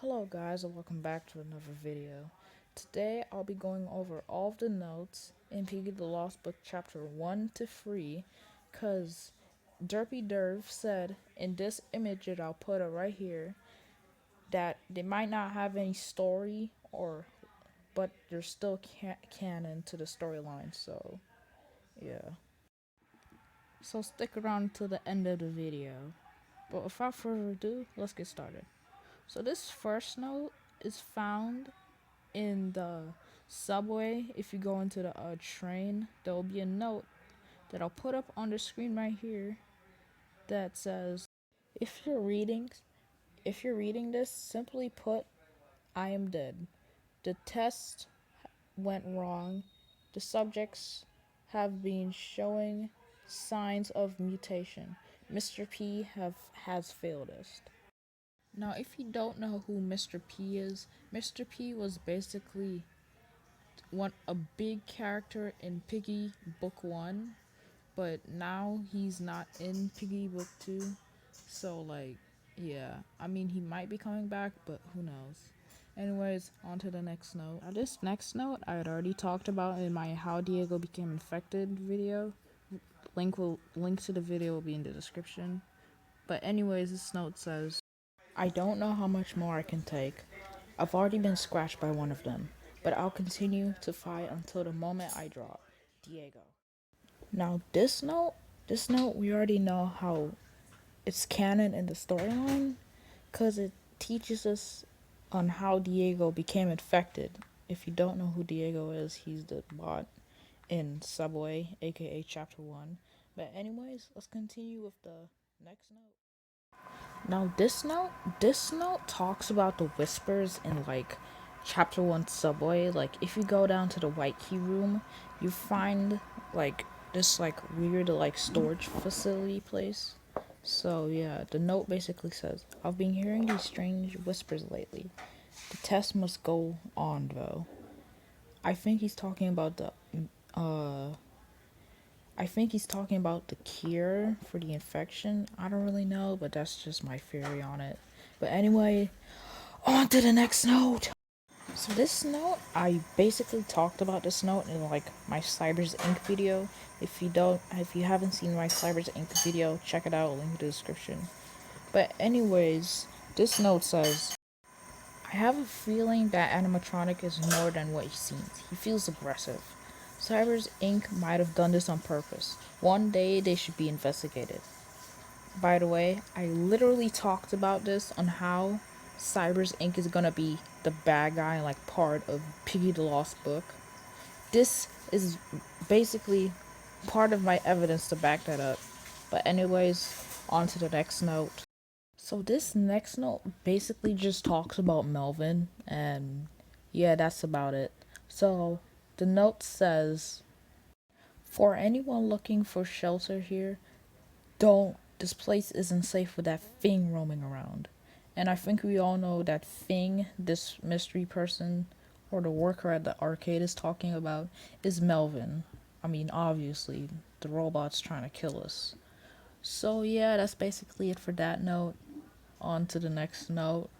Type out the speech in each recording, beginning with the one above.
Hello guys and welcome back to another video. Today I'll be going over all of the notes in Piggy the Lost Book chapter 1 to 3 cause Derpy Derv said in this image that I'll put it right here that they might not have any story but there's still canon to the storyline, so yeah. So stick around to the end of the video. But without further ado, let's get started. So this first note is found in the subway. If you go into the train, there will be a note that I'll put up on the screen right here that says, if you're reading this, simply put, I am dead. The test went wrong. The subjects have been showing signs of mutation. Mr. P has failed us. Now, if you don't know who Mr. P is, Mr. P was basically a big character in Piggy Book 1, but now he's not in Piggy Book 2. So yeah, I mean he might be coming back, but who knows. Anyways, on to the next note. Now this next note I had already talked about in my How Diego Became Infected video. Link to the video will be in the description. But anyways, this note says, I don't know how much more I can take. I've already been scratched by one of them, but I'll continue to fight until the moment I drop. Diego. Now this note we already know how it's canon in the storyline, cause it teaches us on how Diego became infected. If you don't know who Diego is, he's the bot in Subway, aka Chapter 1. But anyways, let's continue with the next note. Now this note talks about the whispers in chapter 1 subway. Like if you go down to the white key room, you find this weird storage facility place. So yeah, the note basically says, I've been hearing these strange whispers lately. The test must go on though. I think he's talking about the cure for the infection. I don't really know, but that's just my theory on it. But anyway, on to the next note. So this note, I basically talked about this note in my Cybers Inc. video. If you haven't seen my Cybers Inc. video, check it out. Link in the description. But anyways, this note says, I have a feeling that animatronic is more than what he seems. He feels aggressive. Cybers Inc. might have done this on purpose. One day they should be investigated. By the way, I literally talked about this on how Cybers Inc. is gonna be the bad guy and part of Piggy the Lost Book. This is basically part of my evidence to back that up. But anyways, on to the next note. So this next note basically just talks about Melvin, and yeah, that's about it. So the note says, for anyone looking for shelter here, don't. This place isn't safe with that thing roaming around. And I think we all know that thing, this mystery person, or the worker at the arcade is talking about, is Melvin. I mean, obviously, the robot's trying to kill us. So yeah, that's basically it for that note. On to the next note.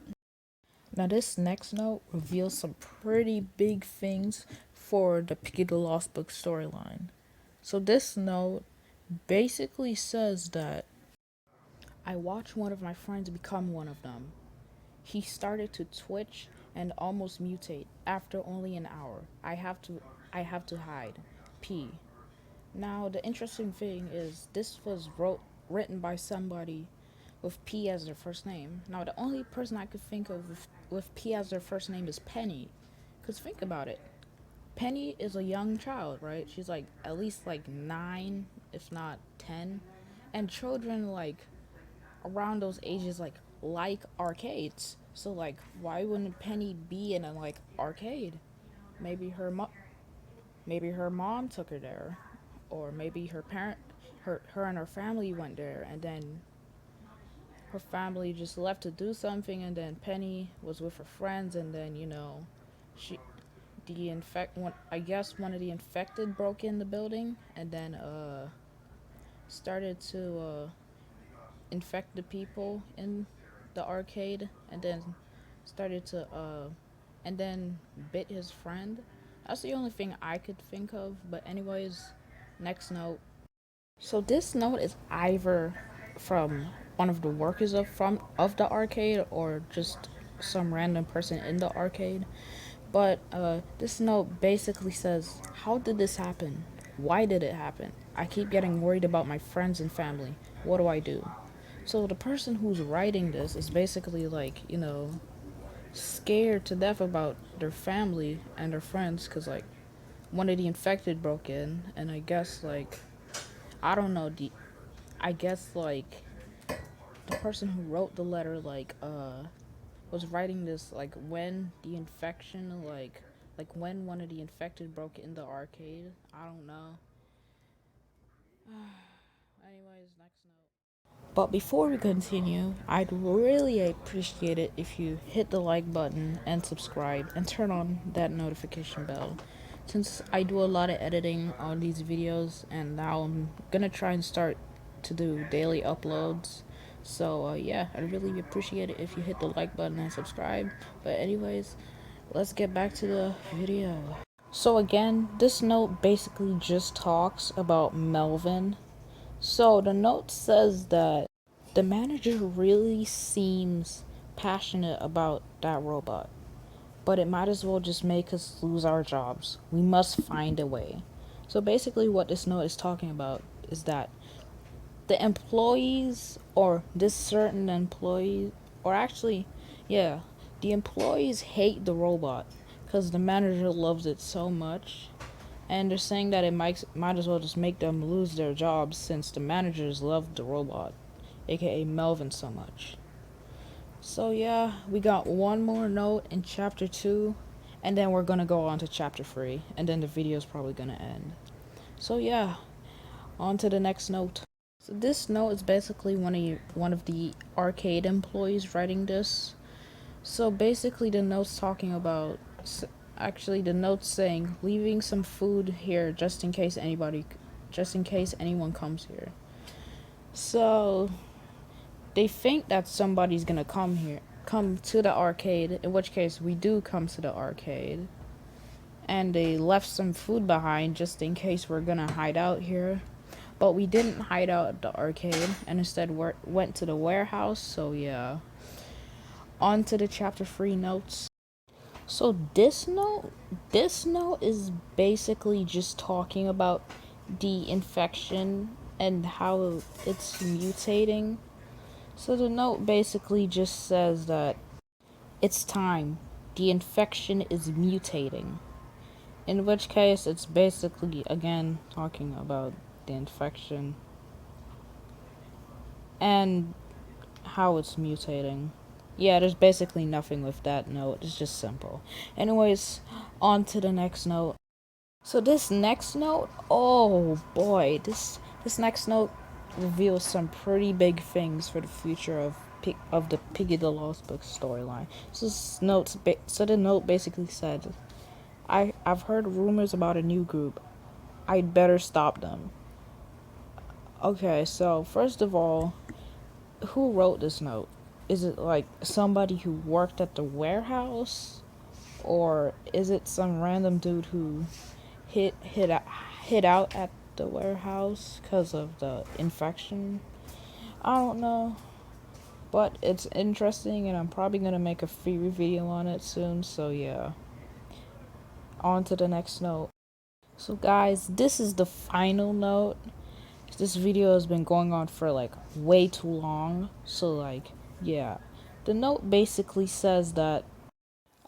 Now this next note reveals some pretty big things for the Piggy the Lost Book storyline. So this note basically says that I watched one of my friends become one of them. He started to twitch and almost mutate after only an hour. I have to hide. P. Now the interesting thing is this was written by somebody with P as their first name. Now the only person I could think of with P as their first name is Penny. Cause think about it. Penny is a young child, right? She's at least 9, if not 10. And children around those ages like arcades. So why wouldn't Penny be in a arcade? Maybe maybe her mom took her there, or maybe her and her family went there, and then her family just left to do something, and then Penny was with her friends, and then she I guess one of the infected broke in the building, and then started to infect the people in the arcade, and then started to and then bit his friend. That's the only thing I could think of. But anyways, next note. So this note is either from one of the workers of the arcade or just some random person in the arcade. But this note basically says, "How did this happen? Why did it happen? I keep getting worried about my friends and family. What do I do?" So the person who's writing this is basically like, scared to death about their family and their friends because like one of the infected broke in, and I guess like I don't know the I guess like the person who wrote the letter was writing this like when the infection like when one of the infected broke in the arcade. I don't know. Anyways, next note. But before we continue, I'd really appreciate it if you hit the like button and subscribe and turn on that notification bell. Since I do a lot of editing on these videos and now I'm gonna try and start to do daily uploads. So yeah, I'd really appreciate it if you hit the like button and subscribe. But anyways, let's get back to the video. So again, this note basically just talks about Melvin. So the note says that the manager really seems passionate about that robot, but it might as well just make us lose our jobs. We must find a way. So basically, what this note is talking about is that the employees, or this certain employee, or actually, yeah, the employees hate the robot because the manager loves it so much, and they're saying that it might as well just make them lose their jobs since the managers love the robot, aka Melvin, so much. So yeah, we got one more note in chapter 2, and then we're gonna go on to chapter 3, and then the video's probably gonna end. So yeah, on to the next note. So this note is basically one of the arcade employees writing this. So basically, the note's talking about. Actually, the note's saying leaving some food here just in case anyone comes here. So they think that somebody's gonna come to the arcade. In which case, we do come to the arcade, and they left some food behind just in case we're gonna hide out here. But we didn't hide out at the arcade, and instead went to the warehouse. So yeah, on to the chapter 3 notes. So this note is basically just talking about the infection and how it's mutating. So the note basically just says that it's time. The infection is mutating. In which case, it's basically again talking about the infection and how it's mutating. Yeah, there's basically nothing with that note. It's just simple. Anyways, on to the next note. So this next note, oh boy, this next note reveals some pretty big things for the future of the Piggy the Lost Book storyline. So the note basically said, I've heard rumors about a new group. I'd better stop them. Okay, so first of all, who wrote this note? Is it like somebody who worked at the warehouse, or is it some random dude who hit hit hit out at the warehouse because of the infection? I don't know, but it's interesting, and I'm probably gonna make a free video on it soon. So yeah, on to the next note. So guys, this is the final note. This video has been going on for like way too long. So like, yeah. The note basically says that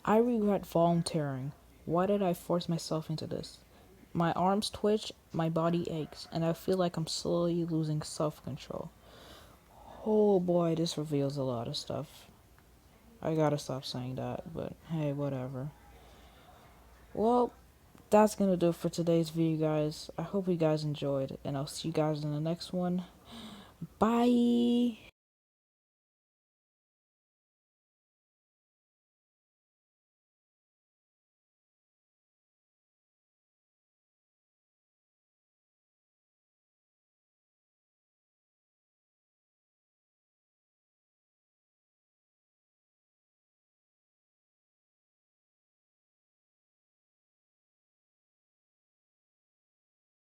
I regret volunteering. Why did I force myself into this? My arms twitch, my body aches, and I feel like I'm slowly losing self-control. Oh boy, this reveals a lot of stuff. I gotta stop saying that, but hey, whatever. Well, that's gonna do it for today's video, guys. I hope you guys enjoyed, and I'll see you guys in the next one. Bye!